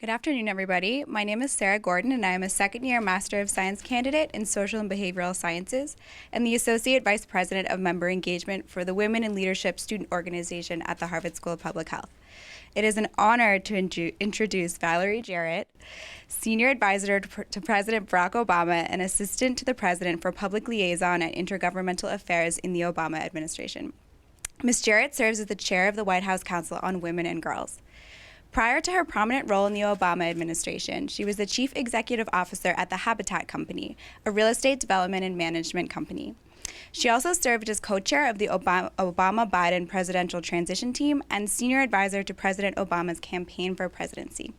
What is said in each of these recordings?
Good afternoon, everybody. My name is Sarah Gordon, and I am a second-year Master of Science candidate in Social and Behavioral Sciences and the Associate Vice President of Member Engagement for the Women in Leadership Student Organization at the Harvard School of Public Health. It is an honor to introduce Valerie Jarrett, Senior Advisor to President Barack Obama and Assistant to the President for Public Liaison at Intergovernmental Affairs in the Obama administration. Ms. Jarrett serves as the Chair of the White House Council on Women and Girls. Prior to her prominent role in the Obama administration, she was the Chief Executive Officer at the Habitat Company, a real estate development and management company. She also served as co-chair of the Obama-Biden Presidential Transition Team and Senior Advisor to President Obama's campaign for presidency.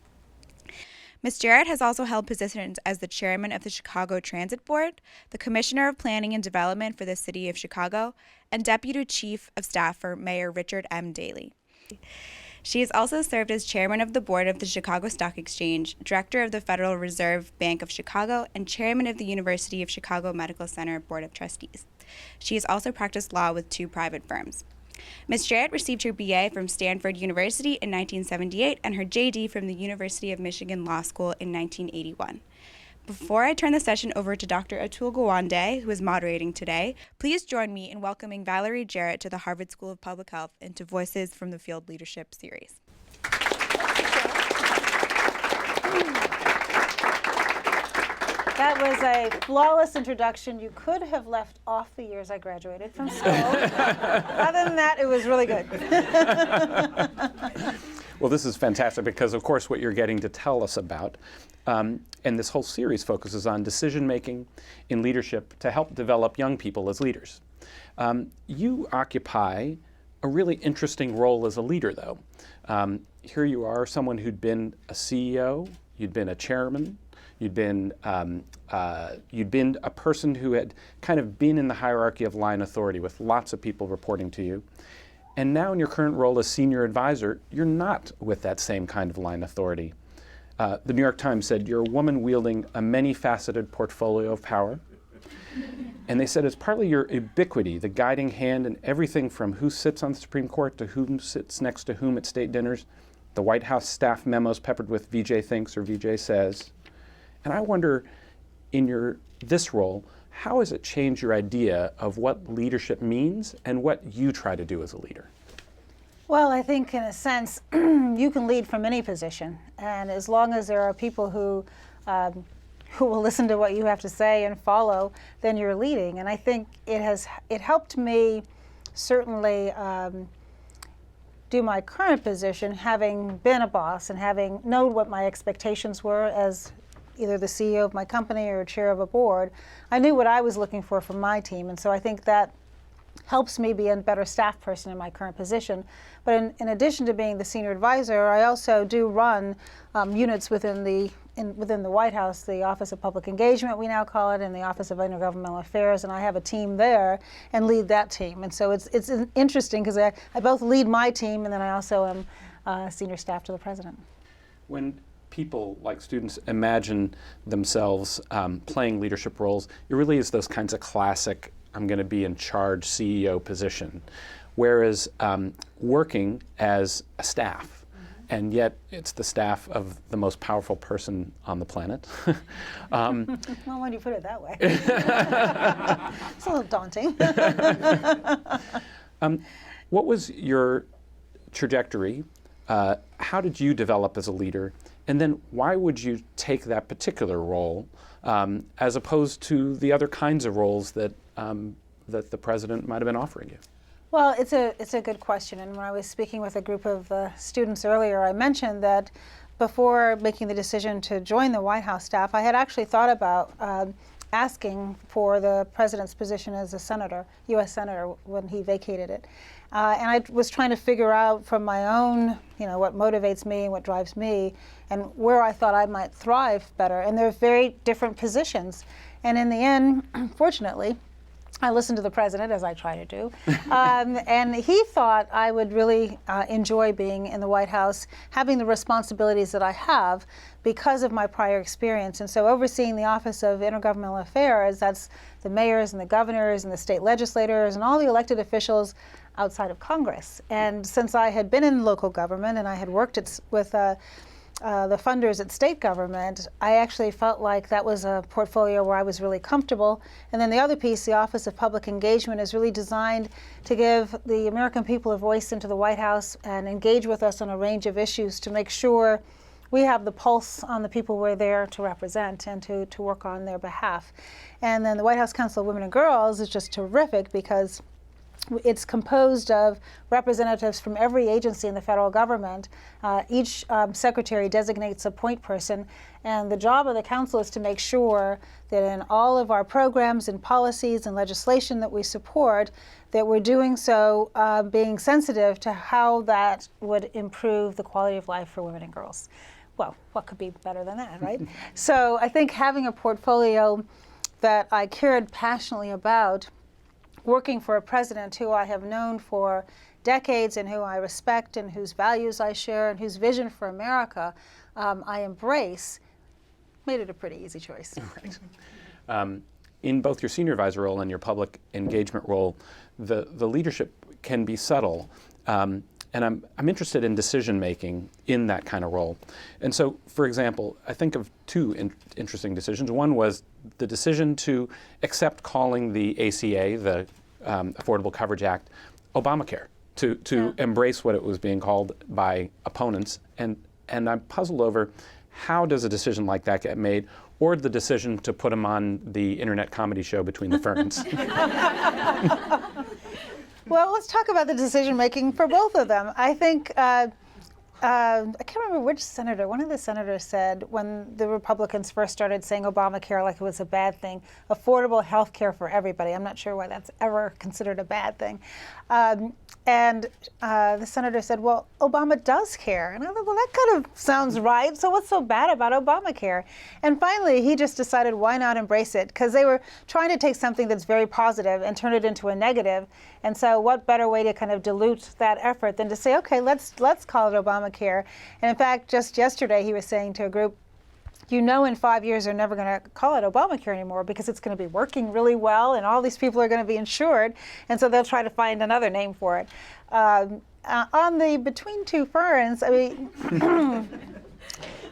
Ms. Jarrett has also held positions as the Chairman of the Chicago Transit Board, the Commissioner of Planning and Development for the City of Chicago, and Deputy Chief of Staff for Mayor Richard M. Daley. She has also served as Chairman of the Board of the Chicago Stock Exchange, Director of the Federal Reserve Bank of Chicago, and Chairman of the University of Chicago Medical Center Board of Trustees. She has also practiced law with 2 private firms. Ms. Jarrett received her BA from Stanford University in 1978 and her JD from the University of Michigan Law School in 1981. Before I turn the session over to Dr. Atul Gawande, who is moderating today, please join me in welcoming Valerie Jarrett to the Harvard School of Public Health and to Voices from the Field Leadership Series. That was a flawless introduction. You could have left off the years I graduated from school. Other than that, it was really good. Well, this is fantastic because, of course, what you're getting to tell us about, and this whole series focuses on decision-making in leadership to help develop young people as leaders. You occupy a really interesting role as a leader, though. Here you are, someone who'd been a CEO, you'd been a chairman, you'd been a person who had kind of been in the hierarchy of line authority with lots of people reporting to you. And now in your current role as senior advisor, you're not with that same kind of line authority. The New York Times said you're a woman wielding a many-faceted portfolio of power. And they said it's partly your ubiquity, the guiding hand in everything from who sits on the Supreme Court to whom sits next to whom at state dinners, the White House staff memos peppered with VJ thinks or VJ says. And I wonder, in this role, how has it changed your idea of what leadership means and what you try to do as a leader? Well, I think in a sense, you can lead from any position. And as long as there are people who will listen to what you have to say and follow, then you're leading. And I think it helped me certainly do my current position, having been a boss and having known what my expectations were as either the CEO of my company or chair of a board. I knew what I was looking for from my team, and so I think that helps me be a better staff person in my current position. But in addition to being the senior advisor, I also do run units within the White House, the Office of Public Engagement, we now call it, and the Office of Intergovernmental Affairs, and I have a team there and lead that team. And so it's interesting because I both lead my team and then I also am senior staff to the president. When people, like students, imagine themselves playing leadership roles, it really is those kinds of classic, I'm going to be in charge CEO position. Whereas working as a staff, and yet it's the staff of the most powerful person on the planet. Well, when you put it that way. It's a little daunting. What was your trajectory? How did you develop as a leader? And then why would you take that particular role as opposed to the other kinds of roles that the president might have been offering you? Well, it's a good question. And when I was speaking with a group of students earlier, I mentioned that before making the decision to join the White House staff, I had actually thought about asking for the president's position as a senator, U.S. senator, when he vacated it. And I was trying to figure out from my own, what motivates me and what drives me and where I thought I might thrive better. And they're very different positions. And in the end, fortunately, I listened to the president, as I try to do, and he thought I would really enjoy being in the White House, having the responsibilities that I have because of my prior experience. And so overseeing the Office of Intergovernmental Affairs, that's the mayors and the governors and the state legislators and all the elected officials outside of Congress. And since I had been in local government and I had worked with the funders at state government, I actually felt like that was a portfolio where I was really comfortable. And then the other piece, the Office of Public Engagement, is really designed to give the American people a voice into the White House and engage with us on a range of issues to make sure we have the pulse on the people we're there to represent and to work on their behalf. And then the White House Council of Women and Girls is just terrific because it's composed of representatives from every agency in the federal government. Each secretary designates a point person, and the job of the council is to make sure that in all of our programs and policies and legislation that we support, that we're doing so being sensitive to how that would improve the quality of life for women and girls. Well, what could be better than that, right? So I think having a portfolio that I cared passionately about, working for a president who I have known for decades and who I respect and whose values I share and whose vision for America I embrace, made it a pretty easy choice. Right. In both your senior advisor role and your public engagement role, the leadership can be subtle. And I'm interested in decision making in that kind of role. And so, for example, I think of two interesting decisions. One was the decision to accept calling the ACA, the Affordable Coverage Act, Obamacare, to embrace what it was being called by opponents. And I'm puzzled over how does a decision like that get made, or the decision to put them on the internet comedy show Between the Ferns. Well, let's talk about the decision making for both of them. I think, I can't remember which senator, one of the senators said when the Republicans first started saying Obamacare like it was a bad thing, affordable health care for everybody. I'm not sure why that's ever considered a bad thing. And the senator said, well, Obama does care. And I thought, well, that kind of sounds right. So what's so bad about Obamacare? And finally, he just decided, why not embrace it? Because they were trying to take something that's very positive and turn it into a negative. And so what better way to kind of dilute that effort than to say, okay, let's call it Obamacare. And in fact, just yesterday, he was saying to a group, you know, in 5 years, they're never going to call it Obamacare anymore because it's going to be working really well and all these people are going to be insured. And so they'll try to find another name for it. On the Between Two Ferns, I mean,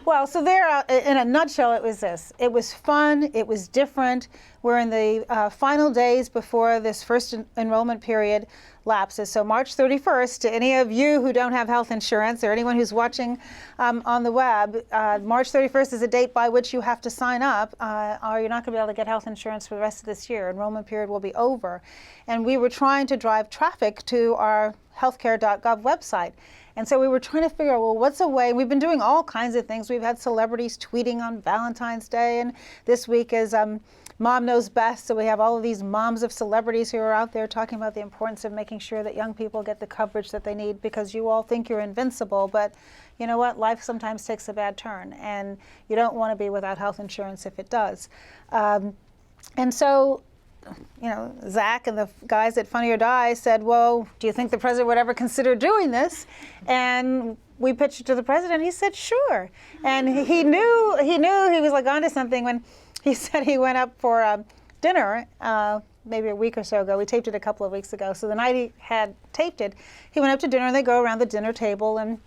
well, so there, in a nutshell, it was this. It was fun. It was different. We're in the final days before this first enrollment period lapses. So March 31st, to any of you who don't have health insurance or anyone who's watching on the web, March 31st is a date by which you have to sign up or you're not going to be able to get health insurance for the rest of this year. Enrollment period will be over. And we were trying to drive traffic to our healthcare.gov website. And so we were trying to figure out, well, what's a way? We've been doing all kinds of things. We've had celebrities tweeting on Valentine's Day, and this week is Mom Knows Best. So we have all of these moms of celebrities who are out there talking about the importance of making sure that young people get the coverage that they need, because you all think you're invincible, but you know what? Life sometimes takes a bad turn, and you don't want to be without health insurance if it does. And so, you know, Zach and the guys at Funny or Die said, well, do you think the president would ever consider doing this? And we pitched it to the president. He said, sure. And he knew he was like onto something when he said he went up for dinner maybe a week or so ago. We taped it a couple of weeks ago. So the night he had taped it, he went up to dinner, and they go around the dinner table and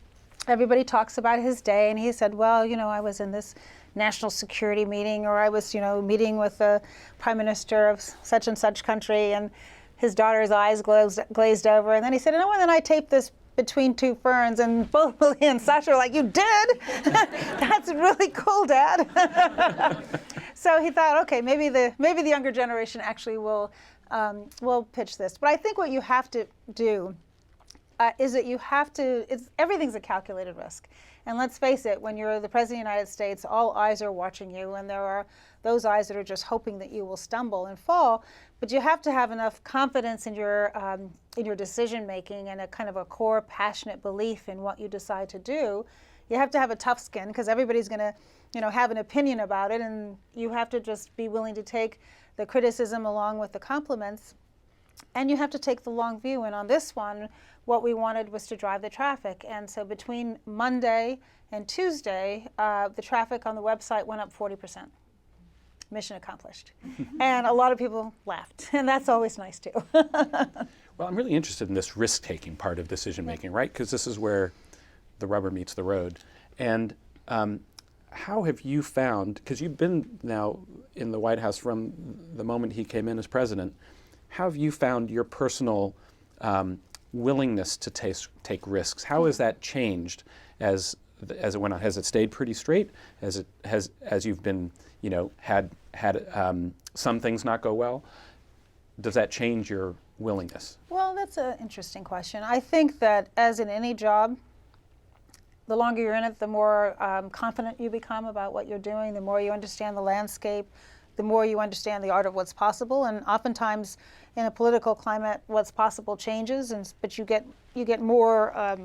everybody talks about his day. And he said, well, you know, I was in this national security meeting, or I was, you know, meeting with the prime minister of such and such country, and his daughter's eyes glazed over. And then he said, you know, and then I taped this Between Two Ferns, and both Lily and Sasha were like, you did? That's really cool, Dad. So he thought, okay, maybe the younger generation actually will pitch this. But I think what you have to do is that you have to, everything's a calculated risk. And let's face it, when you're the President of the United States, all eyes are watching you, and there are those eyes that are just hoping that you will stumble and fall. But you have to have enough confidence in your decision making and a kind of a core passionate belief in what you decide to do. You have to have a tough skin, because everybody's going to, you know, have an opinion about it, and you have to just be willing to take the criticism along with the compliments. And you have to take the long view. And on this one, what we wanted was to drive the traffic. And so between Monday and Tuesday, the traffic on the website went up 40%. Mission accomplished. And a lot of people laughed. And that's always nice, too. Well, I'm really interested in this risk-taking part of decision-making, right? Because this is where the rubber meets the road. And How have you found, because you've been now in the White House from the moment he came in as president, how have you found your personal willingness to take risks? How has that changed as it went on? Has it stayed pretty straight? As you've been, had some things not go well? Does that change your willingness? Well, that's an interesting question. I think that as in any job, the longer you're in it, the more confident you become about what you're doing, the more you understand the landscape, the more you understand the art of what's possible. And oftentimes in a political climate, what's possible changes, but you get more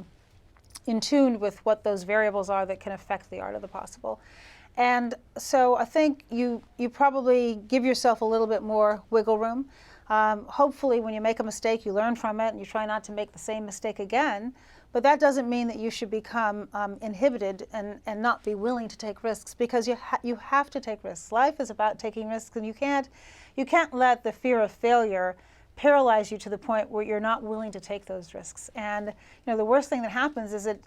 in tune with what those variables are that can affect the art of the possible. And so I think you probably give yourself a little bit more wiggle room. Hopefully when you make a mistake, you learn from it and you try not to make the same mistake again. But that doesn't mean that you should become inhibited and not be willing to take risks, because you have to take risks. Life is about taking risks, and you can't let the fear of failure paralyze you to the point where you're not willing to take those risks. And the worst thing that happens is that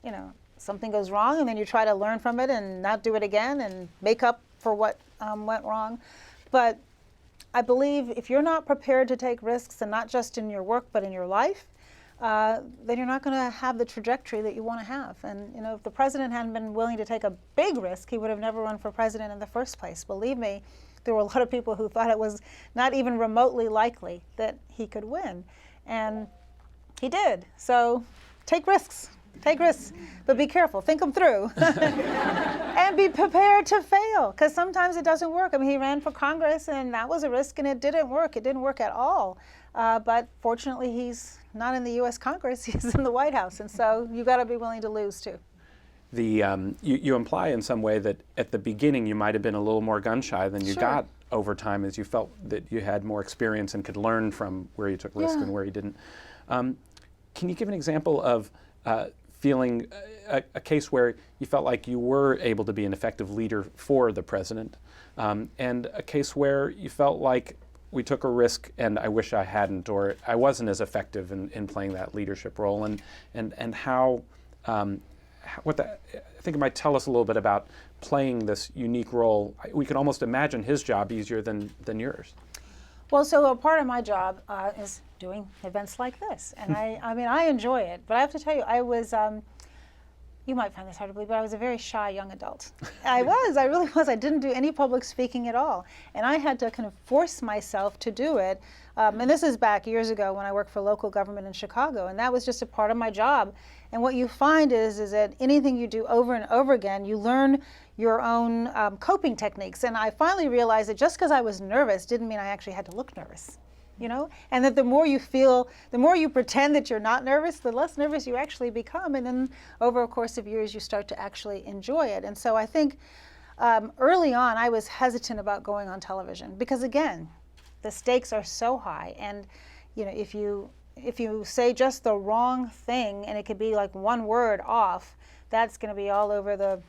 something goes wrong, and then you try to learn from it and not do it again and make up for what went wrong. But I believe if you're not prepared to take risks, and not just in your work but in your life, then you're not going to have the trajectory that you want to have. And if the president hadn't been willing to take a big risk, he would have never run for president in the first place. Believe me, there were a lot of people who thought it was not even remotely likely that he could win. And he did. So take risks. Take risks, but be careful. Think them through. And be prepared to fail, because sometimes it doesn't work. I mean, he ran for Congress, and that was a risk, and it didn't work. It didn't work at all. But fortunately, he's not in the U.S. Congress. He's in the White House, and so you've got to be willing to lose, too. You imply in some way that at the beginning you might have been a little more gun-shy than you Sure. got over time, as you felt that you had more experience and could learn from where you took risks and where you didn't. Can you give an example of feeling a case where you felt like you were able to be an effective leader for the president, and a case where you felt like we took a risk and I wish I hadn't, or I wasn't as effective in playing that leadership role, and how I think it might tell us a little bit about playing this unique role. We can almost imagine his job easier than yours. Well, so a part of my job is doing events like this, and I enjoy it. But I have to tell you, I was, you might find this hard to believe, but I was a very shy young adult. I really was. I didn't do any public speaking at all, and I had to kind of force myself to do it. And this is back years ago when I worked for local government in Chicago, and that was just a part of my job. And what you find is that anything you do over and over again, you learn your own coping techniques. And I finally realized that just because I was nervous didn't mean I actually had to look nervous, and that the more you feel, the more you pretend that you're not nervous, the less nervous you actually become. And then over a course of years, you start to actually enjoy it. And so I think early on, I was hesitant about going on television because, again, the stakes are so high. And if you say just the wrong thing, and it could be like one word off, that's going to be all over the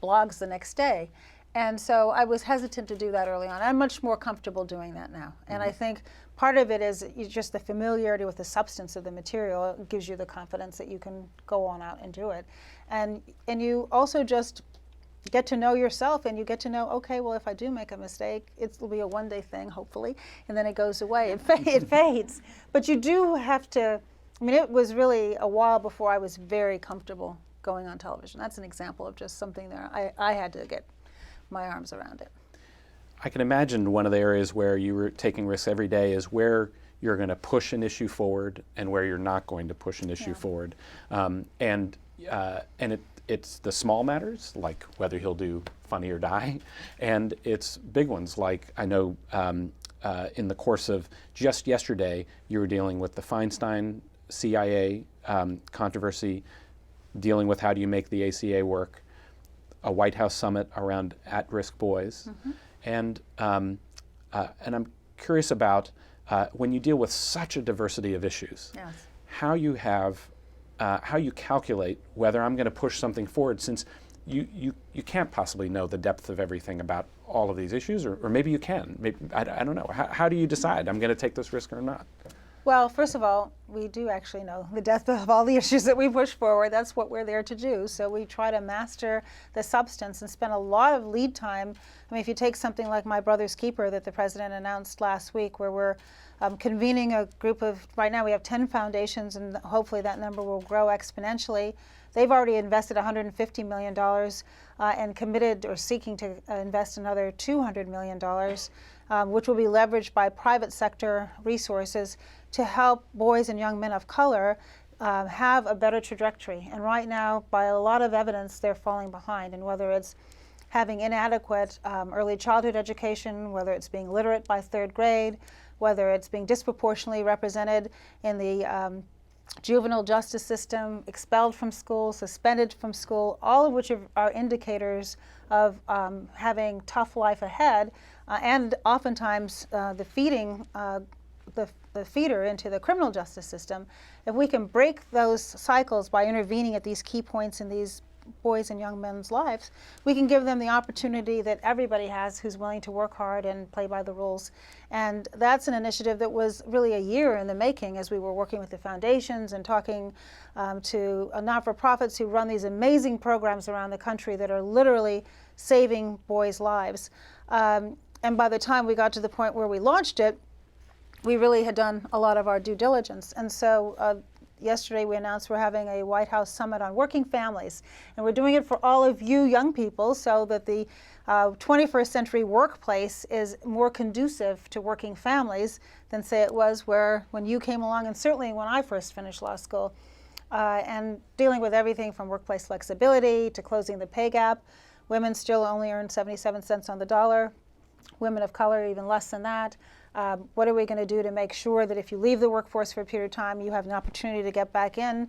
blogs the next day. And so I was hesitant to do that early on. I'm much more comfortable doing that now. And I think part of it is just the familiarity with the substance of the material. It gives you the confidence that you can go on out and do it. And you also just get to know yourself, and you get to know, okay, well, if I do make a mistake, it'll be a one-day thing, hopefully, and then it goes away. It fades. But you do have to, it was really a while before I was very comfortable going on television. That's an example of just something there. I had to get my arms around it. I can imagine one of the areas where you were taking risks every day is where you're going to push an issue forward and where you're not going to push an issue forward. And it's the small matters, like whether he'll do Funny or Die, and it's big ones, like I know in the course of just yesterday, you were dealing with the Feinstein CIA controversy, dealing with how do you make the ACA work, a White House summit around at-risk boys, and I'm curious about when you deal with such a diversity of issues, how you calculate whether I'm going to push something forward, since you can't possibly know the depth of everything about all of these issues, or maybe you can. Maybe, I don't know. How do you decide I'm going to take this risk or not? Well, first of all, we do actually know the depth of all the issues that we push forward. That's what we're there to do. So we try to master the substance and spend a lot of lead time. I mean, if you take something like My Brother's Keeper that the president announced last week, where we're convening a group of, right now we have 10 foundations, and hopefully that number will grow exponentially. They've already invested $150 million and committed or seeking to invest another $200 million, which will be leveraged by private sector resources to help boys and young men of color have a better trajectory. And right now, by a lot of evidence, they're falling behind. And whether it's having inadequate early childhood education, whether it's being literate by 3rd grade, whether it's being disproportionately represented in the juvenile justice system, expelled from school, suspended from school, all of which are indicators of having tough life ahead, and oftentimes the feeder into the criminal justice system. If we can break those cycles by intervening at these key points in these boys and young men's lives, we can give them the opportunity that everybody has who's willing to work hard and play by the rules. And that's an initiative that was really a year in the making as we were working with the foundations and talking to not-for-profits who run these amazing programs around the country that are literally saving boys' lives. And by the time we got to the point where we launched it, we really had done a lot of our due diligence. And so yesterday we announced we're having a White House summit on working families. And we're doing it for all of you young people so that the 21st century workplace is more conducive to working families than, say, it was when you came along, and certainly when I first finished law school. And dealing with everything from workplace flexibility to closing the pay gap. Women still only earn 77 cents on the dollar. Women of color even less than that. What are we going to do to make sure that if you leave the workforce for a period of time, you have an opportunity to get back in?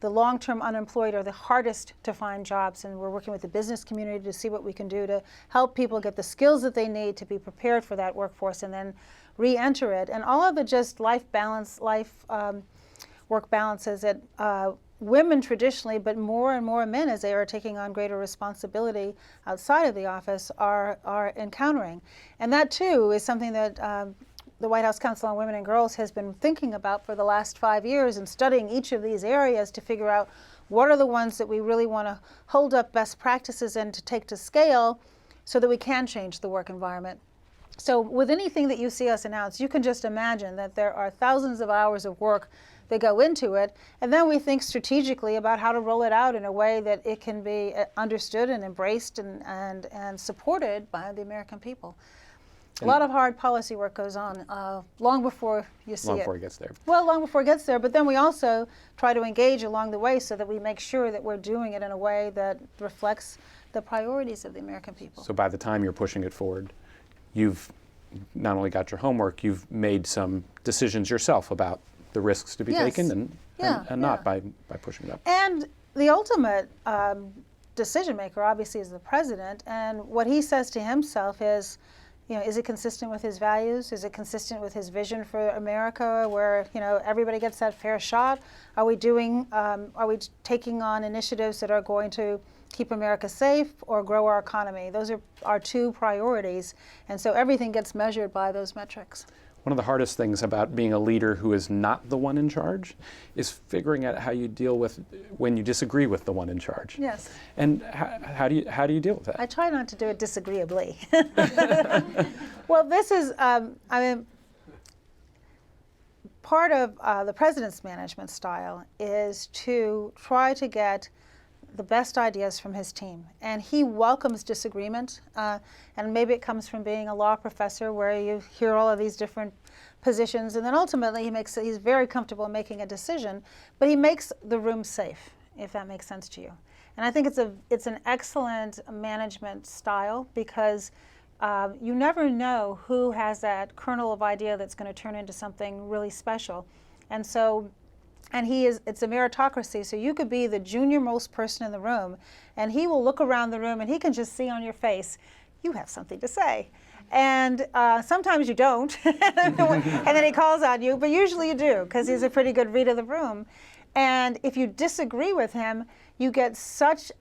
The long-term unemployed are the hardest to find jobs, and we're working with the business community to see what we can do to help people get the skills that they need to be prepared for that workforce and then re-enter it. And all of the just life balance, work balances that women traditionally, but more and more men as they are taking on greater responsibility outside of the office are encountering. And that too is something that the White House Council on Women and Girls has been thinking about for the last 5 years and studying each of these areas to figure out what are the ones that we really want to hold up best practices and to take to scale so that we can change the work environment. So with anything that you see us announce, you can just imagine that there are thousands of hours of work that go into it, and then we think strategically about how to roll it out in a way that it can be understood and embraced and supported by the American people. A lot of hard policy work goes on long before you see it. Long before it gets there. Well, long before it gets there, but then we also try to engage along the way so that we make sure that we're doing it in a way that reflects the priorities of the American people. So by the time you're pushing it forward, you've not only got your homework, you've made some decisions yourself about the risks to be taken and not by pushing it up. And the ultimate decision maker obviously is the president, and what he says to himself is, is it consistent with his values? Is it consistent with his vision for America where, everybody gets that fair shot? Are we taking on initiatives that are going to keep America safe or grow our economy? Those are our two priorities, and so everything gets measured by those metrics. One of the hardest things about being a leader who is not the one in charge is figuring out how you deal with when you disagree with the one in charge. Yes. And how do you deal with that? I try not to do it disagreeably. Well, this is, part of the president's management style is to try to get the best ideas from his team. And he welcomes disagreement, and maybe it comes from being a law professor where you hear all of these different positions, and then ultimately he's very comfortable making a decision, but he makes the room safe, if that makes sense to you. And I think it's an excellent management style because you never know who has that kernel of idea that's going to turn into something really special. And so it's a meritocracy, so you could be the junior most person in the room, and he will look around the room and he can just see on your face, you have something to say. And sometimes you don't, and then he calls on you, but usually you do, because he's a pretty good read of the room. And if you disagree with him, you get such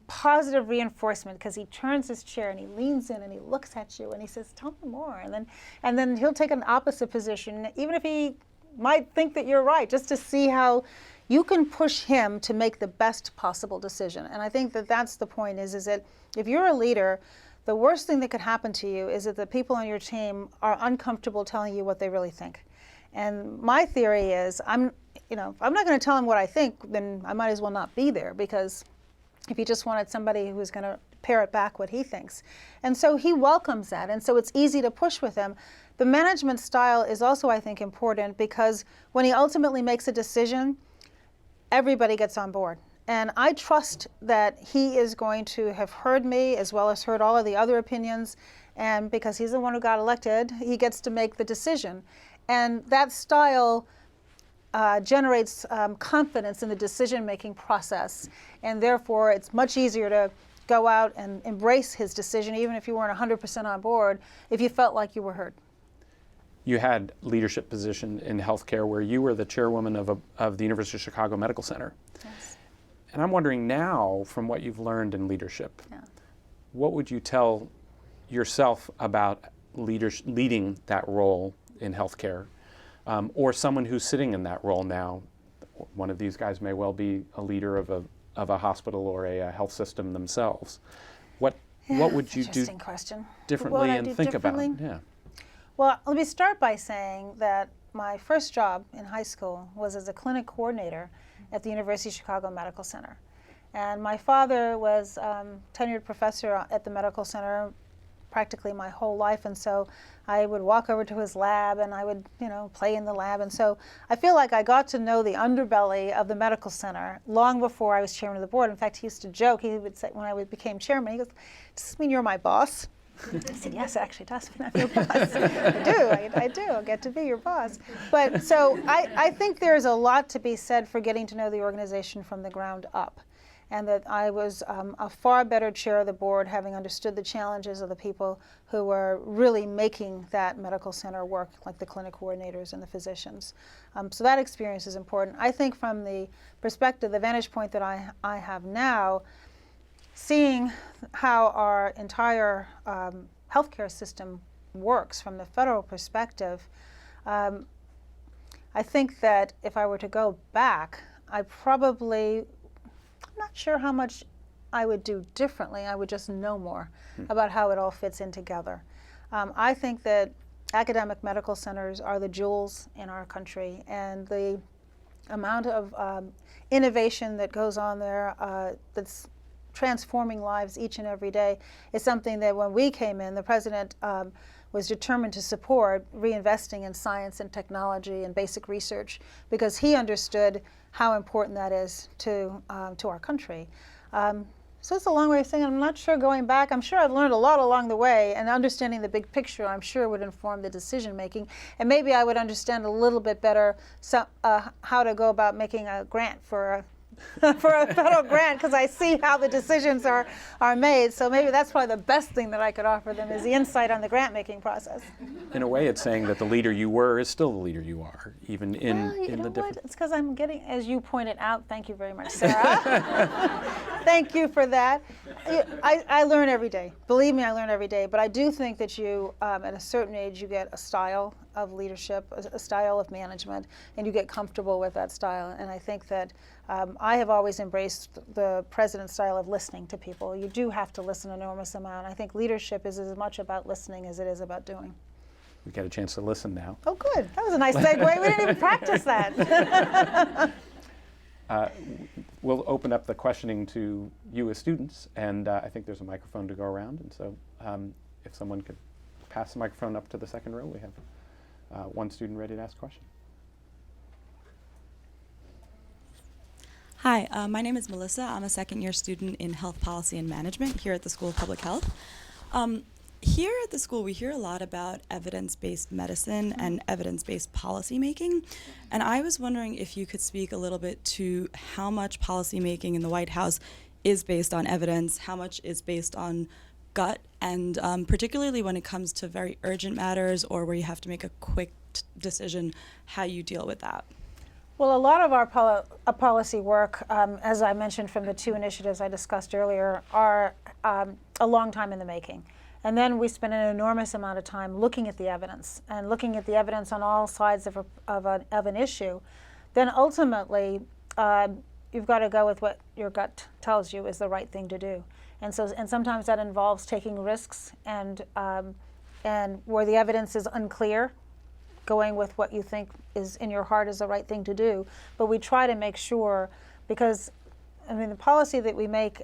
positive reinforcement because he turns his chair and he leans in and he looks at you and he says, tell me more. And then he'll take an opposite position, even if he might think that you're right, just to see how you can push him to make the best possible decision. And I think that that's the point, is that if you're a leader, the worst thing that could happen to you is that the people on your team are uncomfortable telling you what they really think. And my theory is, if I'm not going to tell him what I think, then I might as well not be there, because if he just wanted somebody who was going to parrot back what he thinks. And so he welcomes that, and so it's easy to push with him. The management style is also, I think, important, because when he ultimately makes a decision, everybody gets on board. And I trust that he is going to have heard me as well as heard all of the other opinions, and because he's the one who got elected, he gets to make the decision. And that style generates confidence in the decision-making process, and therefore it's much easier to go out and embrace his decision, even if you weren't 100% on board, if you felt like you were heard. You had leadership position in healthcare where you were the chairwoman of the University of Chicago Medical Center. Yes. And I'm wondering now, from what you've learned in leadership, what would you tell yourself about leading that role in healthcare, or someone who's sitting in that role now? One of these guys may well be a leader of a hospital or a health system themselves. What would you do differently and think about? Yeah. Well, let me start by saying that my first job in high school was as a clinic coordinator at the University of Chicago Medical Center. And my father was tenured professor at the medical center practically my whole life, and so I would walk over to his lab and I would, play in the lab. And so I feel like I got to know the underbelly of the medical center long before I was chairman of the board. In fact, he used to joke, he would say, when I became chairman, he goes, "Does this mean you're my boss?" I said, "Yes, it actually does mean I'm your boss." I do. I get to be your boss. But so I think there's a lot to be said for getting to know the organization from the ground up, and that I was a far better chair of the board, having understood the challenges of the people who were really making that medical center work, like the clinic coordinators and the physicians. So that experience is important. I think from the perspective, the vantage point that I have now, seeing how our entire healthcare system works from the federal perspective, I think that if I were to go back, I'm not sure how much I would do differently. I would just know more about how it all fits in together. I think that academic medical centers are the jewels in our country, and the amount of innovation that goes on there that's transforming lives each and every day is something that when we came in, the president was determined to support reinvesting in science and technology and basic research, because he understood how important that is to our country. So it's a long way of saying I'm not sure going back. I'm sure I've learned a lot along the way, and understanding the big picture I'm sure would inform the decision making. And maybe I would understand a little bit better how to go about making a grant for a federal grant, because I see how the decisions are made. So maybe that's probably the best thing that I could offer them, is the insight on the grant making process. In a way, it's saying that the leader you were is still the leader you are, even in the different. It's because I'm getting, as you pointed out, thank you very much, Sarah. Thank you for that. I learn every day. Believe me, I learn every day. But I do think that you, at a certain age, you get a style of leadership, a style of management, and you get comfortable with that style. And I think that I have always embraced the president's style of listening to people. You do have to listen an enormous amount. I think leadership is as much about listening as it is about doing. We get a chance to listen now. Oh, good. That was a nice segue. We didn't even practice that. We'll open up the questioning to you as students, and I think there's a microphone to go around. And so if someone could pass the microphone up to the second row, we have one student ready to ask a question. Hi, my name is Melissa. I'm a second-year student in health policy and management here at the School of Public Health. Here at the school, we hear a lot about evidence-based medicine and evidence-based policy making, and I was wondering if you could speak a little bit to how much policy making in the White House is based on evidence, how much is based on gut, and particularly when it comes to very urgent matters or where you have to make a quick decision, how you deal with that. Well, a lot of our policy work, as I mentioned from the two initiatives I discussed earlier, are a long time in the making. And then we spend an enormous amount of time looking at the evidence and looking at the evidence on all sides of an issue. Then ultimately, you've got to go with what your gut tells you is the right thing to do. And sometimes that involves taking risks and where the evidence is unclear, going with what you think is in your heart is the right thing to do. But we try to make sure, because the policy that we make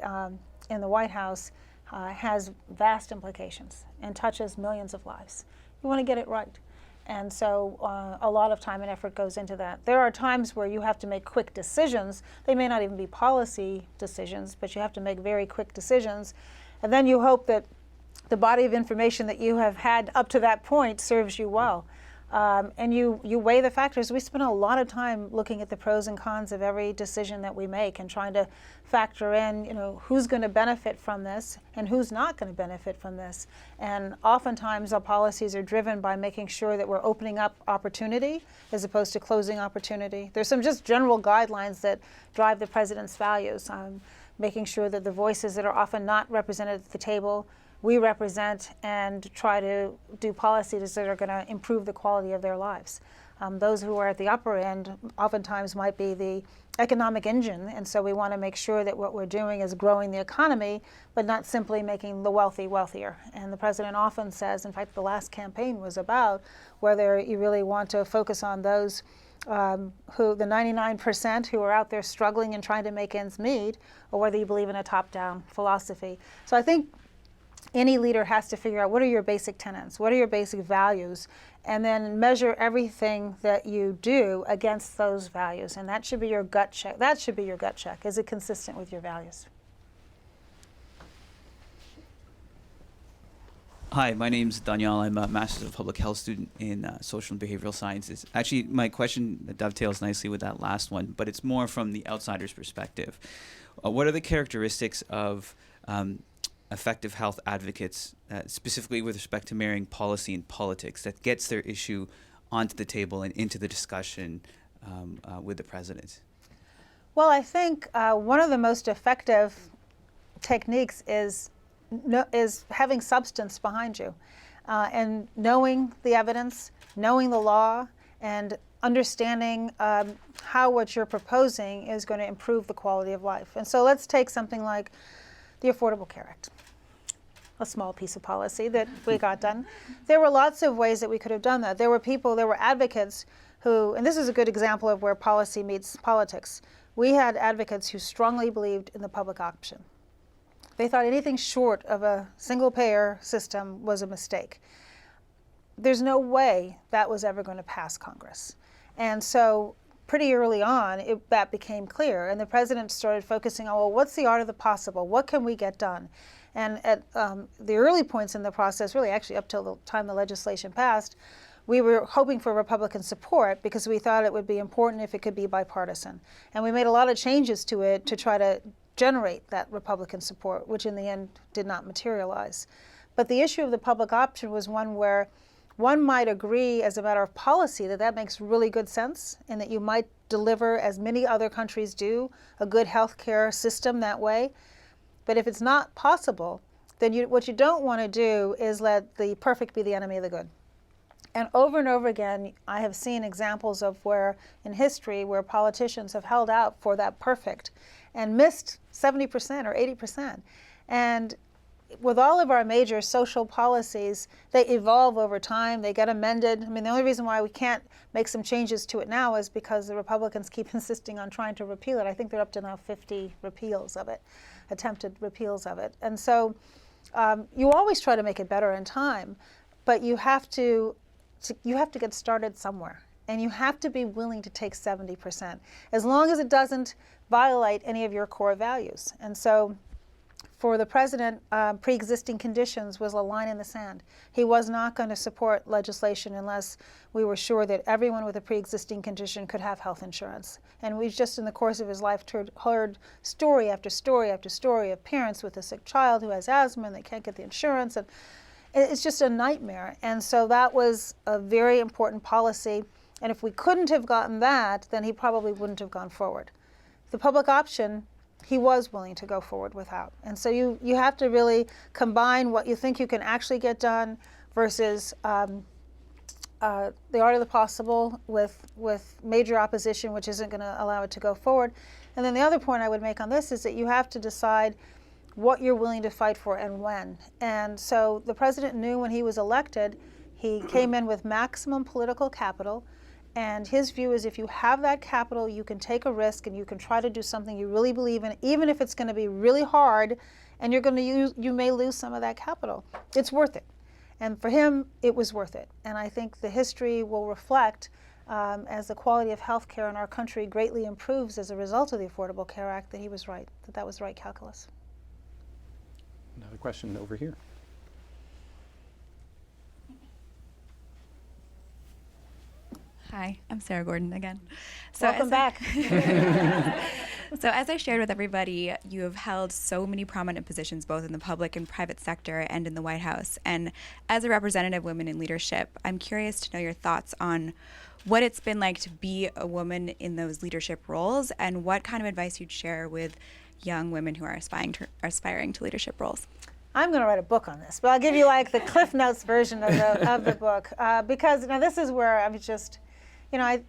in the White House has vast implications and touches millions of lives. You want to get it right. And so a lot of time and effort goes into that. There are times where you have to make quick decisions. They may not even be policy decisions, but you have to make very quick decisions. And then you hope that the body of information that you have had up to that point serves you well. And you weigh the factors. We spend a lot of time looking at the pros and cons of every decision that we make and trying to factor in, who's going to benefit from this and who's not going to benefit from this. And oftentimes our policies are driven by making sure that we're opening up opportunity as opposed to closing opportunity. There's some just general guidelines that drive the president's values, making sure that the voices that are often not represented at the table we represent and try to do policies that are going to improve the quality of their lives. Those who are at the upper end oftentimes might be the economic engine, and so we want to make sure that what we're doing is growing the economy, but not simply making the wealthy wealthier. And the president often says, in fact, the last campaign was about whether you really want to focus on those who, the 99% who are out there struggling and trying to make ends meet, or whether you believe in a top-down philosophy. So I think any leader has to figure out what are your basic tenets, what are your basic values, and then measure everything that you do against those values. And that should be your gut check. That should be your gut check. Is it consistent with your values? Hi, my name is Daniel. I'm a Master's of Public Health student in Social and Behavioral Sciences. Actually, my question dovetails nicely with that last one, but it's more from the outsider's perspective. What are the characteristics of effective health advocates, specifically with respect to marrying policy and politics, that gets their issue onto the table and into the discussion with the president? Well, I think one of the most effective techniques is having substance behind you and knowing the evidence, knowing the law, and understanding how what you're proposing is going to improve the quality of life. And so let's take something like the Affordable Care Act, a small piece of policy that we got done. There were lots of ways that we could have done that. There were advocates who, and this is a good example of where policy meets politics. We had advocates who strongly believed in the public option. They thought anything short of a single-payer system was a mistake. There's no way that was ever going to pass Congress. And so pretty early on, that became clear, and the president started focusing on, well, what's the art of the possible? What can we get done? And at the early points in the process, really actually up till the time the legislation passed, we were hoping for Republican support because we thought it would be important if it could be bipartisan. And we made a lot of changes to it to try to generate that Republican support, which in the end did not materialize. But the issue of the public option was one where one might agree as a matter of policy that that makes really good sense and that you might deliver, as many other countries do, a good healthcare system that way. But if it's not possible, then what you don't want to do is let the perfect be the enemy of the good. And over again, I have seen examples of where, in history, where politicians have held out for that perfect and missed 70% or 80%. And with all of our major social policies, they evolve over time, they get amended. I mean, the only reason why we can't make some changes to it now is because the Republicans keep insisting on trying to repeal it. I think they're up to now 50 repeals of it, attempted repeals of it. And so you always try to make it better in time, but you have to get started somewhere. And you have to be willing to take 70%, as long as it doesn't violate any of your core values. And so for the president, pre-existing conditions was a line in the sand. He was not going to support legislation unless we were sure that everyone with a pre-existing condition could have health insurance. And we've just in the course of his life heard story after story after story of parents with a sick child who has asthma and they can't get the insurance. And it's just a nightmare. And so that was a very important policy. And if we couldn't have gotten that, then he probably wouldn't have gone forward. The public option he was willing to go forward without. And so you have to really combine what you think you can actually get done versus the art of the possible with major opposition, which isn't going to allow it to go forward. And then the other point I would make on this is that you have to decide what you're willing to fight for and when. And so the president knew when he was elected, he came in with maximum political capital. And his view is if you have that capital, you can take a risk and you can try to do something you really believe in, even if it's going to be really hard and you may lose some of that capital. It's worth it. And for him, it was worth it. And I think the history will reflect as the quality of health care in our country greatly improves as a result of the Affordable Care Act, that he was right, that was the right calculus. Another question over here. Hi, I'm Sarah Gordon again. Welcome back. So as I shared with everybody, you have held so many prominent positions both in the public and private sector and in the White House. And as a representative of women in leadership, I'm curious to know your thoughts on what it's been like to be a woman in those leadership roles and what kind of advice you'd share with young women who are aspiring to leadership roles. I'm going to write a book on this, but I'll give you like the Cliff Notes version of the book because this is where I'm just, I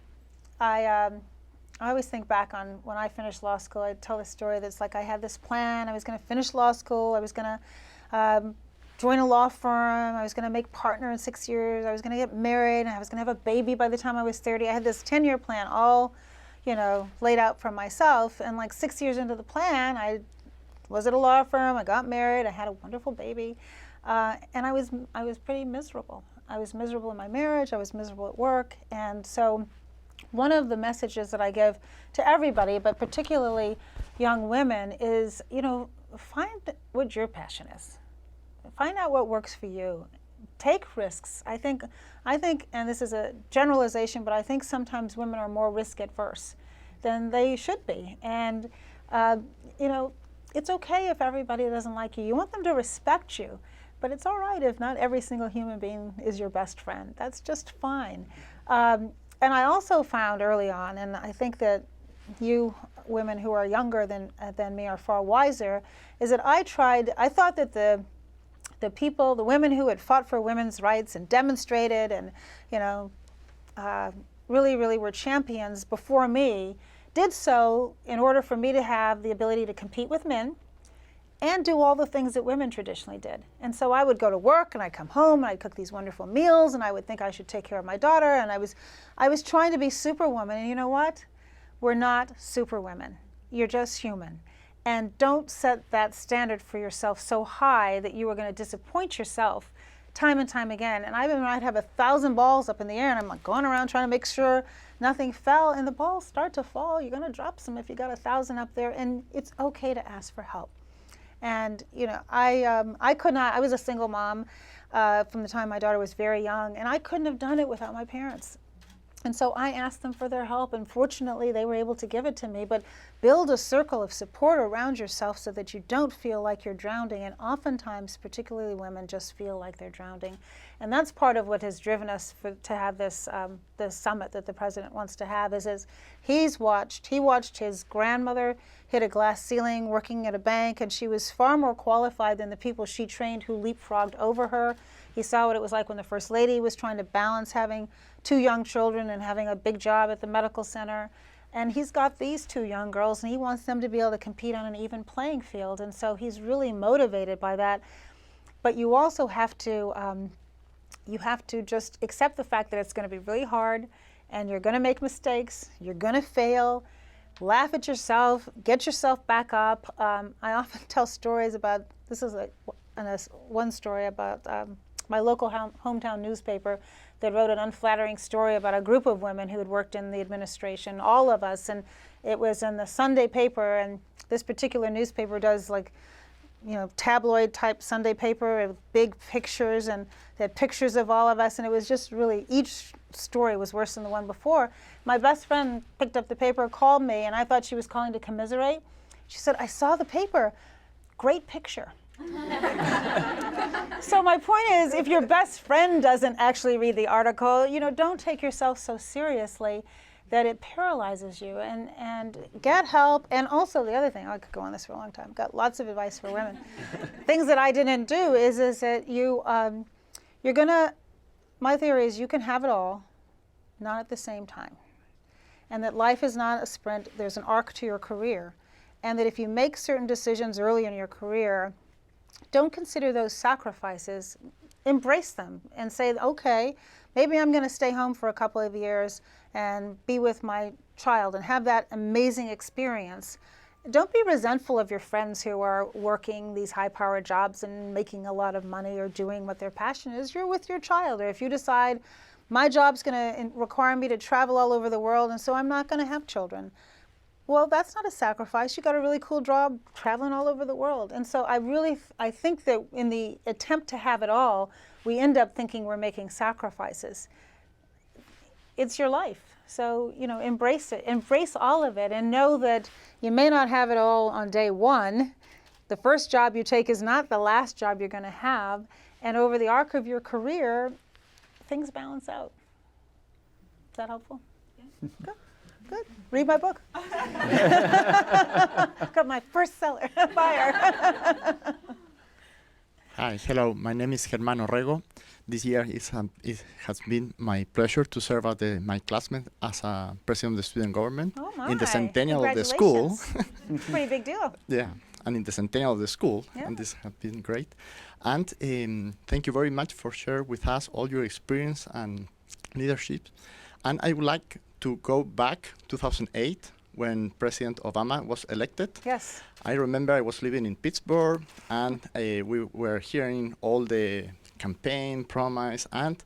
always think back on when I finished law school. I tell this story that's like I had this plan. I was going to finish law school. I was going to join a law firm. I was going to make partner in 6 years. I was going to get married, and I was going to have a baby by the time I was 30. I had this 10-year plan all, laid out for myself. And like 6 years into the plan, I was at a law firm. I got married. I had a wonderful baby, and I was pretty miserable. I was miserable in my marriage. I was miserable at work, and so one of the messages that I give to everybody, but particularly young women, is, find what your passion is. Find out what works for you. Take risks. I think, and this is a generalization, but I think sometimes women are more risk adverse than they should be. And, it's okay if everybody doesn't like you. You want them to respect you, but it's all right if not every single human being is your best friend. That's just fine. And I also found early on, and I think that you women who are younger than me are far wiser, is that I thought that the women who had fought for women's rights and demonstrated and, really, really were champions before me, did so in order for me to have the ability to compete with men and do all the things that women traditionally did. And so I would go to work and I'd come home and I'd cook these wonderful meals and I would think I should take care of my daughter, and I was trying to be superwoman. And you know what? We're not superwomen. You're just human. And don't set that standard for yourself so high that you are going to disappoint yourself time and time again. And I'd have 1,000 balls up in the air and I'm like going around trying to make sure nothing fell, and the balls start to fall. You're going to drop some if you got 1,000 up there, and it's okay to ask for help. And I could not. I was a single mom from the time my daughter was very young, and I couldn't have done it without my parents. And so I asked them for their help, and fortunately they were able to give it to me. But build a circle of support around yourself so that you don't feel like you're drowning. And oftentimes, particularly women, just feel like they're drowning. And that's part of what has driven us to have this summit that the president wants to have. Is he watched his grandmother hit a glass ceiling working at a bank, and she was far more qualified than the people she trained who leapfrogged over her. He saw what it was like when the First Lady was trying to balance having 2 young children and having a big job at the medical center. And he's got these 2 young girls, and he wants them to be able to compete on an even playing field. And so he's really motivated by that. But you also have to just accept the fact that it's going to be really hard, and you're going to make mistakes, you're going to fail, laugh at yourself, get yourself back up. I often tell stories about, this is one story about my local hometown newspaper that wrote an unflattering story about a group of women who had worked in the administration, all of us, and it was in the Sunday paper, and this particular newspaper does tabloid type Sunday paper with big pictures, and they had pictures of all of us, and it was just really, each story was worse than the one before. My best friend picked up the paper, called me, and I thought she was calling to commiserate. She said, "I saw the paper, great picture." So my point is, if your best friend doesn't actually read the article, don't take yourself so seriously that it paralyzes you. And get help. And also the other thing, I could go on this for a long time, got lots of advice for women. Things that I didn't do is that you're gonna, my theory is you can have it all, not at the same time. And that life is not a sprint, there's an arc to your career. And that if you make certain decisions early in your career, don't consider those sacrifices, embrace them and say, okay, maybe I'm going to stay home for a couple of years and be with my child and have that amazing experience. Don't be resentful of your friends who are working these high-powered jobs and making a lot of money or doing what their passion is. You're with your child. Or if you decide, my job's going to require me to travel all over the world, and so I'm not going to have children. Well, that's not a sacrifice. You got a really cool job traveling all over the world. And so I think that in the attempt to have it all, we end up thinking we're making sacrifices. It's your life. So, embrace it. Embrace all of it and know that you may not have it all on day one. The first job you take is not the last job you're going to have. And over the arc of your career, things balance out. Is that helpful? Yeah. Good. Read my book. Got my first seller. Buyer. Hi, hello. My name is Germán Orrego. This year it has been my pleasure to serve as my classmate as a president of the student government in the centennial of the school. Pretty big deal. Yeah, and in the centennial of the school, Yeah. and this has been great. And thank you very much for sharing with us all your experience and leadership. And I would like to go back 2008 when President Obama was elected. Yes. I remember I was living in Pittsburgh, and we were hearing all the campaign promise. And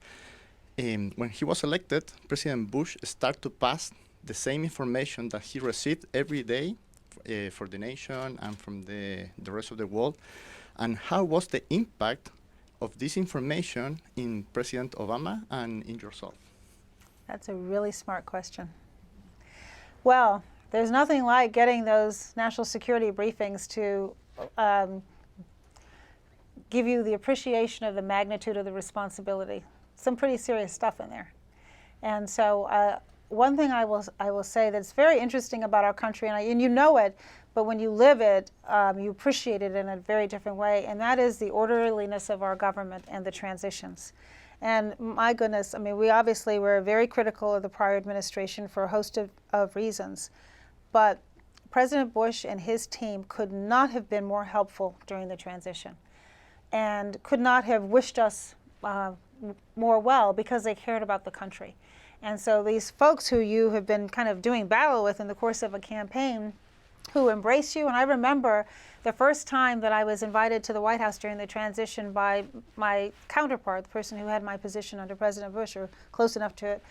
when he was elected, President Bush started to pass the same information that he received every day for the nation and from the rest of the world. And how was the impact of this information in President Obama and in yourself? That's a really smart question. Well, there's nothing like getting those national security briefings to give you the appreciation of the magnitude of the responsibility. Some pretty serious stuff in there. And so one thing I will say that's very interesting about our country, and you know it, but when you live it, you appreciate it in a very different way, and that is the orderliness of our government and the transitions. And my goodness, I mean, we obviously were very critical of the prior administration for a host of reasons. But President Bush and his team could not have been more helpful during the transition and could not have wished us more well because they cared about the country. And so these folks who you have been kind of doing battle with in the course of a campaign who embrace you. And I remember the first time that I was invited to the White House during the transition by my counterpart, the person who had my position under President Bush, or close enough to it.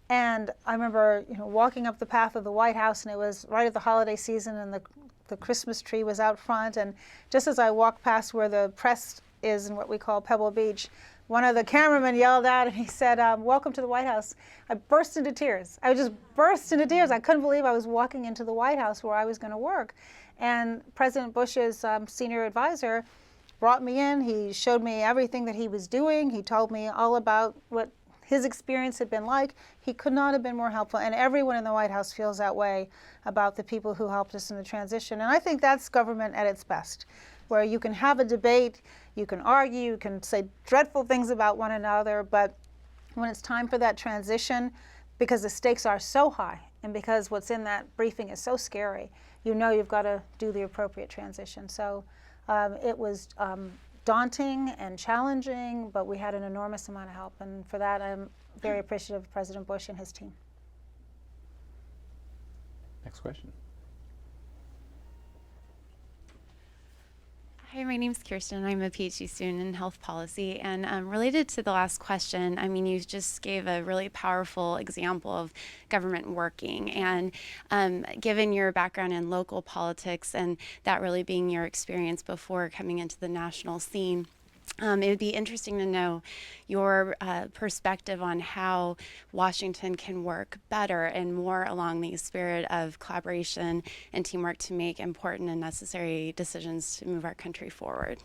And I remember, walking up the path of the White House, and it was right at the holiday season, and the Christmas tree was out front. And just as I walked past where the press is in what we call Pebble Beach, one of the cameramen yelled out, and he said, "Welcome to the White House." I burst into tears. I just burst into tears. I couldn't believe I was walking into the White House where I was going to work. And President Bush's senior advisor brought me in. He showed me everything that he was doing. He told me all about what his experience had been like. He could not have been more helpful. And everyone in the White House feels that way about the people who helped us in the transition. And I think that's government at its best, where you can have a debate, you can argue, you can say dreadful things about one another, but when it's time for that transition, because the stakes are so high and because what's in that briefing is so scary, you've got to do the appropriate transition. So it was daunting and challenging, but we had an enormous amount of help, and for that I'm very appreciative of President Bush and his team. Next question. Hi, my name is Kirsten. I'm a PhD student in health policy. And related to the last question, I mean, you just gave a really powerful example of government working. And given your background in local politics and that really being your experience before coming into the national scene, it would be interesting to know your perspective on how Washington can work better and more along the spirit of collaboration and teamwork to make important and necessary decisions to move our country forward.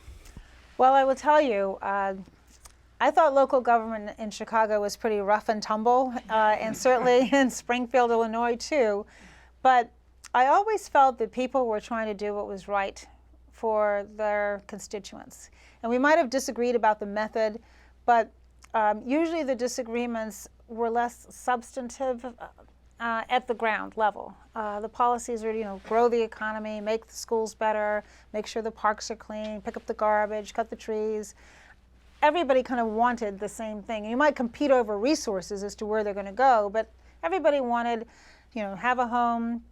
Well, I will tell you, I thought local government in Chicago was pretty rough and tumble, and certainly in Springfield, Illinois, too. But I always felt that people were trying to do what was right for their constituents. And we might have disagreed about the method, but usually the disagreements were less substantive at the ground level. The policies are, grow the economy, make the schools better, make sure the parks are clean, pick up the garbage, cut the trees. Everybody kind of wanted the same thing. You might compete over resources as to where they're going to go, but everybody wanted, have a home,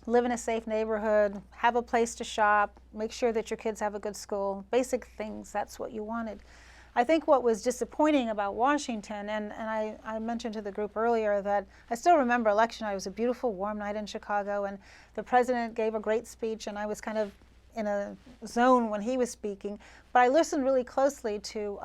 live in a safe neighborhood, have a place to shop, make sure that your kids have a good school, basic things, that's what you wanted. I think what was disappointing about Washington, and I mentioned to the group earlier that I still remember election night. It was a beautiful, warm night in Chicago, and the president gave a great speech, and I was kind of in a zone when he was speaking. But I listened really closely to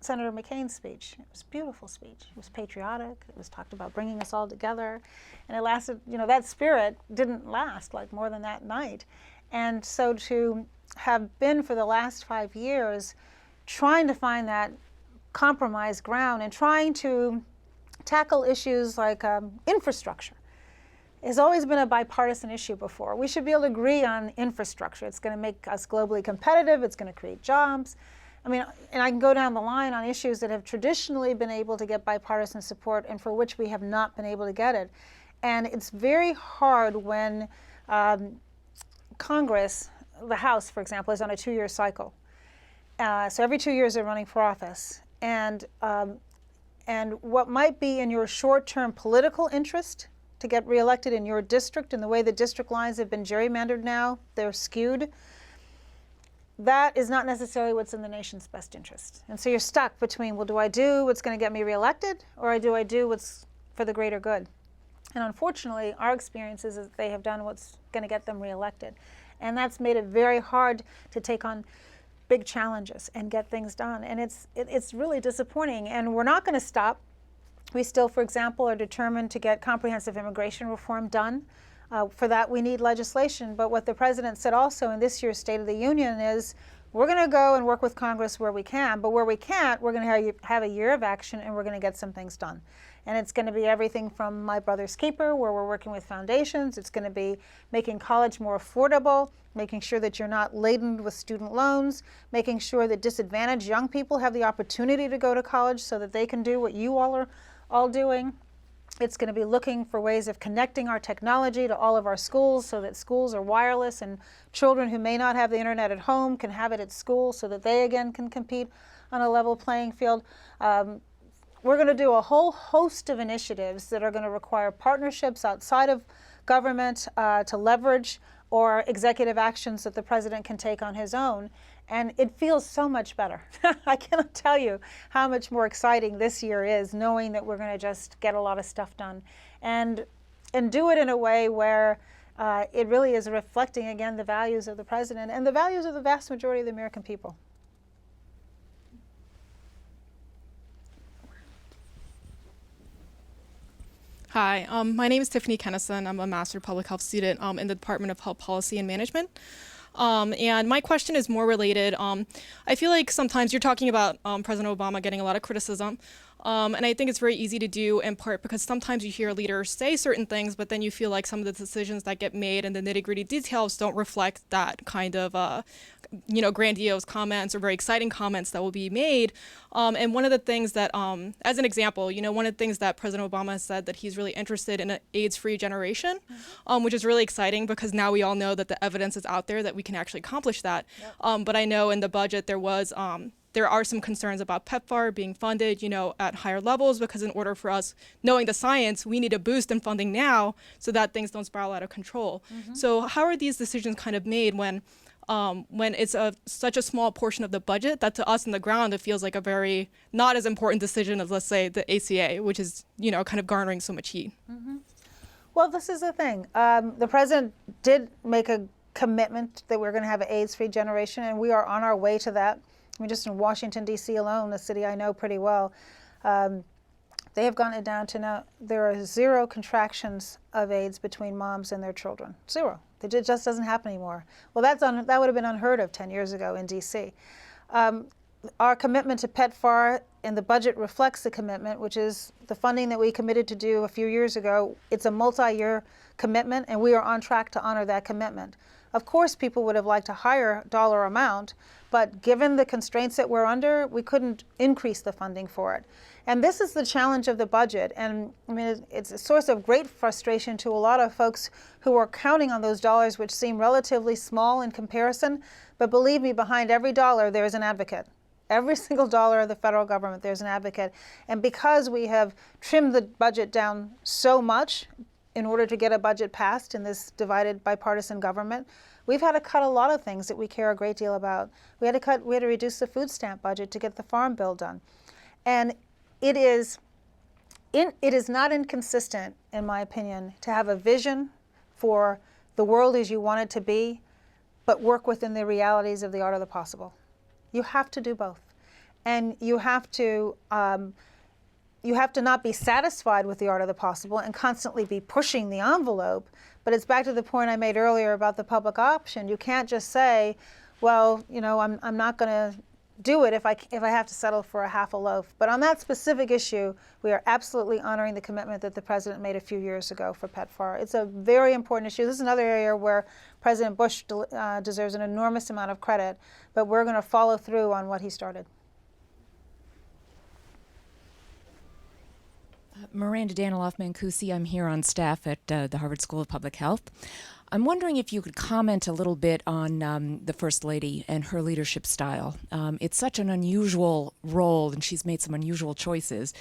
Senator McCain's speech. It was a beautiful speech. It was patriotic. It was talked about bringing us all together. And it lasted, that spirit didn't last like more than that night. And so to have been for the last 5 years trying to find that compromise ground and trying to tackle issues like infrastructure has always been a bipartisan issue before. We should be able to agree on infrastructure. It's going to make us globally competitive. It's going to create jobs. And I can go down the line on issues that have traditionally been able to get bipartisan support and for which we have not been able to get it. And it's very hard when Congress, the House, for example, is on a 2-year cycle. So every 2 years they're running for office. And what might be in your short-term political interest to get reelected in your district, and the way the district lines have been gerrymandered now, they're skewed, that is not necessarily what's in the nation's best interest. And so you're stuck between, well, do I do what's going to get me reelected, or do I do what's for the greater good? And unfortunately, our experience is that they have done what's going to get them reelected. And that's made it very hard to take on big challenges and get things done. And it's really disappointing. And we're not going to stop. We still, for example, are determined to get comprehensive immigration reform done. For that, we need legislation. But what the president said also in this year's State of the Union is, we're going to go and work with Congress where we can, but where we can't, we're going to have a year of action and we're going to get some things done. And it's going to be everything from My Brother's Keeper, where we're working with foundations. It's going to be making college more affordable, making sure that you're not laden with student loans, making sure that disadvantaged young people have the opportunity to go to college so that they can do what you all are all doing. It's going to be looking for ways of connecting our technology to all of our schools so that schools are wireless and children who may not have the internet at home can have it at school so that they again can compete on a level playing field. We're going to do a whole host of initiatives that are going to require partnerships outside of government to leverage or executive actions that the president can take on his own. And it feels so much better. I cannot tell you how much more exciting this year is, knowing that we're going to just get a lot of stuff done and do it in a way where it really is reflecting, again, the values of the president and the values of the vast majority of the American people. Hi, my name is Tiffany Kennison. I'm a Master of Public Health student in the Department of Health Policy and Management. And my question is more related. I feel like sometimes you're talking about President Obama getting a lot of criticism. And I think it's very easy to do in part because sometimes you hear leaders say certain things, but then you feel like some of the decisions that get made and the nitty-gritty details don't reflect that kind of grandiose comments or very exciting comments that will be made. And one of the things that, as an example, one of the things that President Obama has said that he's really interested in an AIDS-free generation, which is really exciting because now we all know that the evidence is out there that we can actually accomplish that. Yep. But I know in the budget there are some concerns about PEPFAR being funded, at higher levels because in order for us, knowing the science, we need a boost in funding now so that things don't spiral out of control. Mm-hmm. So how are these decisions kind of made when it's such a small portion of the budget that to us on the ground, it feels like a very not as important decision as, let's say, the ACA, which is, kind of garnering so much heat? Mm-hmm. Well, this is the thing. The president did make a commitment that we're going to have an AIDS-free generation, and we are on our way to that. Just in Washington, D.C. alone, a city I know pretty well, they have gotten it down to now there are 0 contractions of AIDS between moms and their children. 0. It just doesn't happen anymore. Well, that would have been unheard of 10 years ago in D.C. our commitment to PEPFAR and the budget reflects the commitment, which is the funding that we committed to do a few years ago. It's a multi-year commitment, and we are on track to honor that commitment. Of course, people would have liked a higher dollar amount, but given the constraints that we're under, we couldn't increase the funding for it. And this is the challenge of the budget. And I mean, it's a source of great frustration to a lot of folks who are counting on those dollars, which seem relatively small in comparison. But believe me, behind every dollar, there is an advocate. Every single dollar of the federal government, there's an advocate. And because we have trimmed the budget down so much in order to get a budget passed in this divided bipartisan government, we've had to cut a lot of things that we care a great deal about. We had to reduce the food stamp budget to get the farm bill done. And it is not inconsistent, in my opinion, to have a vision for the world as you want it to be, but work within the realities of the art of the possible. You have to do both. And you have to not be satisfied with the art of the possible and constantly be pushing the envelope. But it's back to the point I made earlier about the public option. You can't just say, well, you know, I'm not going to do it if I have to settle for a half a loaf. But on that specific issue, we are absolutely honoring the commitment that the president made a few years ago for PEPFAR. It's a very important issue. This is another area where President Bush deserves an enormous amount of credit, but we're going to follow through on what he started. Miranda Daniloff-Mancusi. I'm here on staff at the Harvard School of Public Health. I'm wondering if you could comment a little bit on the First Lady and her leadership style. It's such an unusual role, and she's made some unusual choices.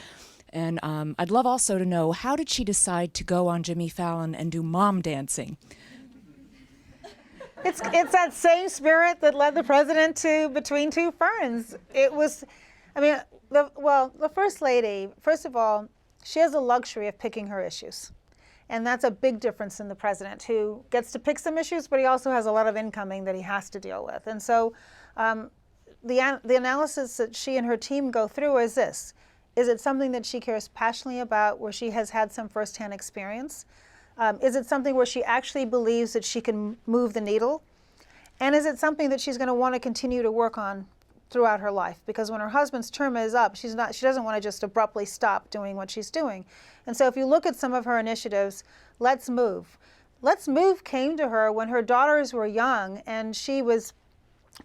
And I'd love also to know, how did she decide to go on Jimmy Fallon and do mom dancing? It's that same spirit that led the president to Between Two Ferns. It was, I mean, the First Lady, first of all, she has the luxury of picking her issues. And that's a big difference in the president, who gets to pick some issues, but he also has a lot of incoming that he has to deal with. And so the analysis that she and her team go through is this. Is it something that she cares passionately about, where she has had some firsthand experience? Is it something where she actually believes that she can move the needle? And is it something that she's going to want to continue to work on throughout her life? Because when her husband's term is up, she doesn't want to just abruptly stop doing what she's doing. And so if you look at some of her initiatives, Let's Move. Let's Move came to her when her daughters were young, and she was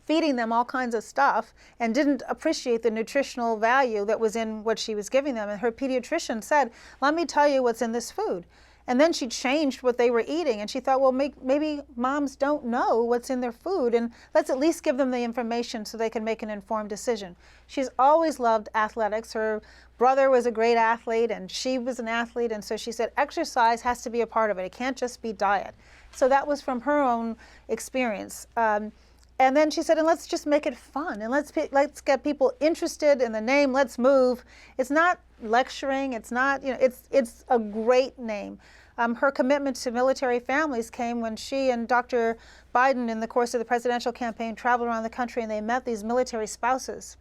feeding them all kinds of stuff and didn't appreciate the nutritional value that was in what she was giving them. And her pediatrician said, let me tell you what's in this food. And then she changed what they were eating, and she thought, well, maybe moms don't know what's in their food, and let's at least give them the information so they can make an informed decision. She's always loved athletics. Her brother was a great athlete, and she was an athlete, and so she said exercise has to be a part of it. It can't just be diet. So that was from her own experience. And then she said, and let's just make it fun, and let's get people interested in the name Let's Move. It's not lecturing. It's not, you know, it's a great name. Her commitment to military families came when she and Dr. Biden, in the course of the presidential campaign, traveled around the country, and they met these military spouses.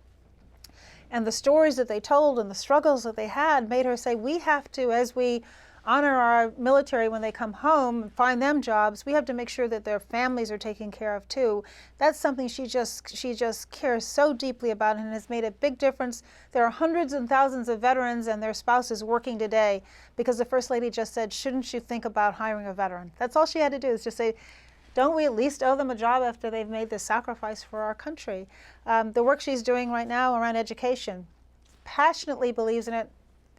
And the stories that they told and the struggles that they had made her say, we have to, as we honor our military when they come home and find them jobs, we have to make sure that their families are taken care of too. That's something she just cares so deeply about, and has made a big difference. There are hundreds and thousands of veterans and their spouses working today because the First Lady just said, shouldn't you think about hiring a veteran? That's all she had to do, is just say, don't we at least owe them a job after they've made this sacrifice for our country? The work she's doing right now around education, passionately believes in it.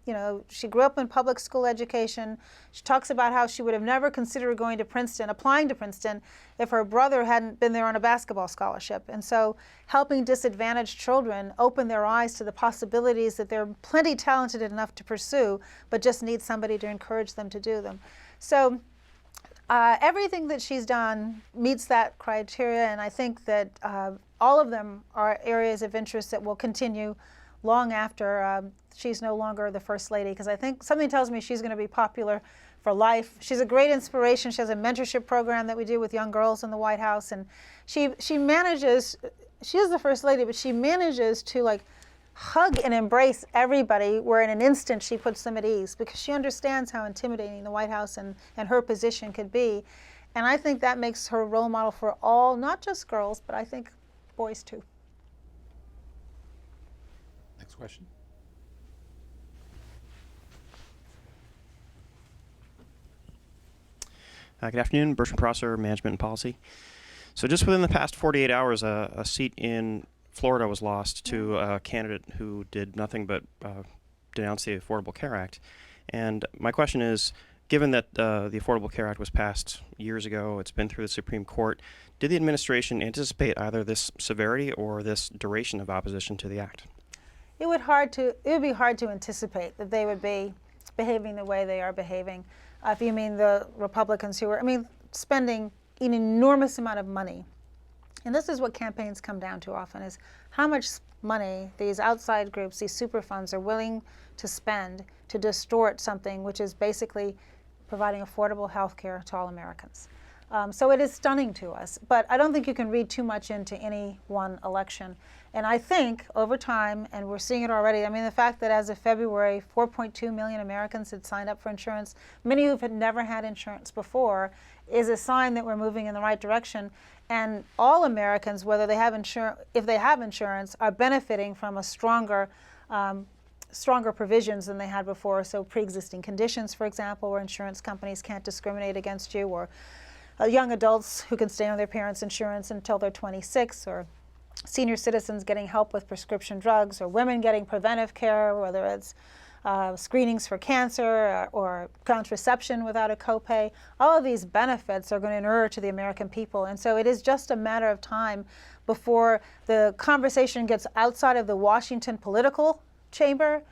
You know, she grew up in public school education. She talks about how she would have never considered going to Princeton, applying to Princeton, if her brother hadn't been there on a basketball scholarship. And so helping disadvantaged children open their eyes to the possibilities that they're plenty talented enough to pursue, but just need somebody to encourage them to do them. So everything that she's done meets that criteria, and I think that all of them are areas of interest that will continue long after she's no longer the First Lady, because I think something tells me she's going to be popular for life. She's a great inspiration. She has a mentorship program that we do with young girls in the White House, and she manages, she is the First Lady, but she manages to like hug and embrace everybody, where in an instant she puts them at ease, because she understands how intimidating the White House and her position could be. And I think that makes her a role model for all, not just girls, but I think boys too. Next question. Good afternoon, Bertrand Prosser, Management and Policy. So just within the past 48 hours, a seat in Florida was lost to a candidate who did nothing but denounce the Affordable Care Act. And my question is, given that the Affordable Care Act was passed years ago, it's been through the Supreme Court, did the administration anticipate either this severity or this duration of opposition to the act? It would be hard to anticipate that they would be behaving the way they are behaving. If you mean the Republicans who are, spending an enormous amount of money. And this is what campaigns come down to often, is how much money these outside groups, these super funds, are willing to spend to distort something which is basically providing affordable health care to all Americans. So it is stunning to us, but I don't think you can read too much into any one election. And I think over time, and we're seeing it already, the fact that as of February, 4.2 million Americans had signed up for insurance, many who had never had insurance before, is a sign that we're moving in the right direction. And all Americans, whether they have if they have insurance, are benefiting from a stronger provisions than they had before. So pre-existing conditions, for example, where insurance companies can't discriminate against you, or young adults who can stay on their parents' insurance until they're 26, or senior citizens getting help with prescription drugs, or women getting preventive care, whether it's screenings for cancer or contraception without a copay. All of these benefits are going to inure to the American people. And so it is just a matter of time before the conversation gets outside of the Washington political chamber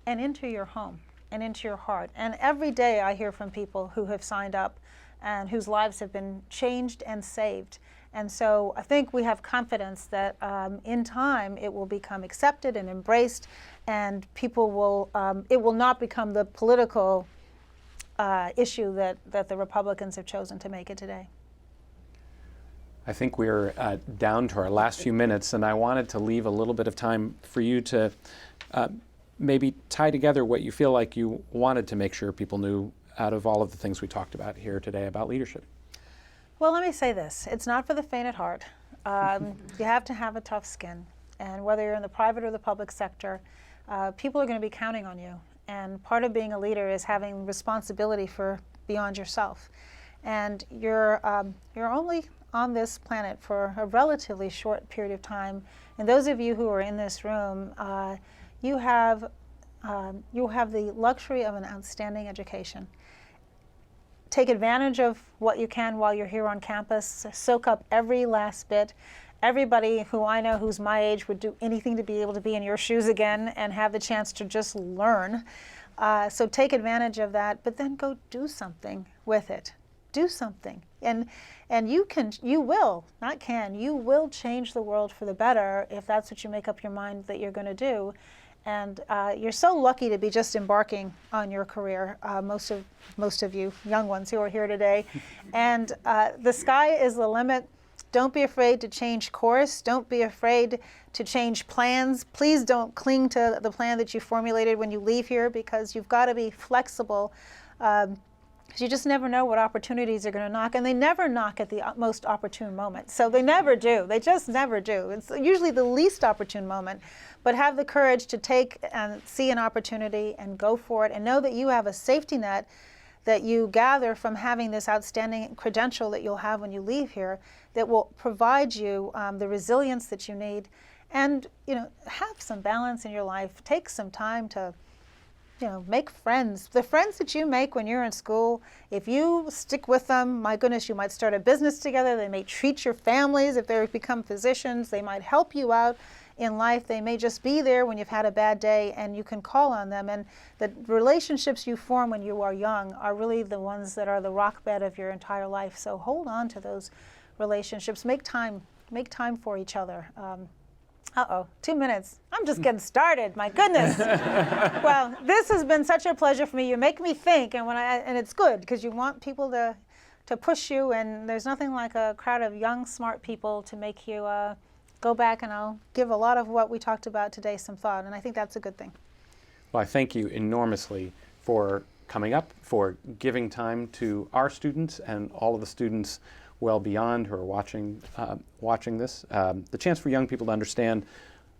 and into your home and into your heart. And every day I hear from people who have signed up and whose lives have been changed and saved. And so I think we have confidence that in time it will become accepted and embraced, and people will, it will not become the political issue that the Republicans have chosen to make it today. I think we're down to our last few minutes, and I wanted to leave a little bit of time for you to maybe tie together what you feel like you wanted to make sure people knew out of all of the things we talked about here today about leadership. Well, let me say this. It's not for the faint at heart. You have to have a tough skin. And whether you're in the private or the public sector, people are going to be counting on you. And part of being a leader is having responsibility for beyond yourself. And you're only on this planet for a relatively short period of time. And those of you who are in this room, you have the luxury of an outstanding education. Take advantage of what you can while you're here on campus. Soak up every last bit. Everybody who I know who's my age would do anything to be able to be in your shoes again and have the chance to just learn. So take advantage of that, but then go do something with it. Do something. And you will change the world for the better if that's what you make up your mind that you're going to do. And you're so lucky to be just embarking on your career, most of you young ones who are here today. And the sky is the limit. Don't be afraid to change course. Don't be afraid to change plans. Please don't cling to the plan that you formulated when you leave here, because you've got to be flexible. Because you just never know what opportunities are going to knock, and they never knock at the most opportune moment. So they never do. They just never do. It's usually the least opportune moment. But have the courage to take and see an opportunity and go for it, and know that you have a safety net that you gather from having this outstanding credential that you'll have when you leave here, that will provide you the resilience that you need. And have some balance in your life. Take some time to make friends. The friends that you make when you're in school, if you stick with them, my goodness, you might start a business together. They may treat your families if they become physicians. They might help you out in life. They may just be there when you've had a bad day, and you can call on them. And the relationships you form when you are young are really the ones that are the rock bed of your entire life. So hold on to those relationships. Make time for each other. 2 minutes. I'm just getting started. My goodness. Well, this has been such a pleasure for me. You make me think, and it's good because you want people to push you, and there's nothing like a crowd of young, smart people to make you go back, and I'll give a lot of what we talked about today some thought, and I think that's a good thing. Well, I thank you enormously for coming up, for giving time to our students and all of the students well beyond who are watching this. The chance for young people to understand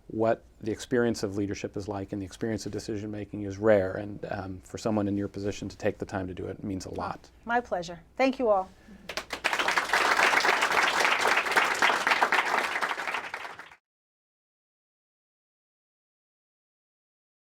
what the experience of leadership is like and the experience of decision making is rare. And for someone in your position to take the time to do it means a lot. My pleasure. Thank you all.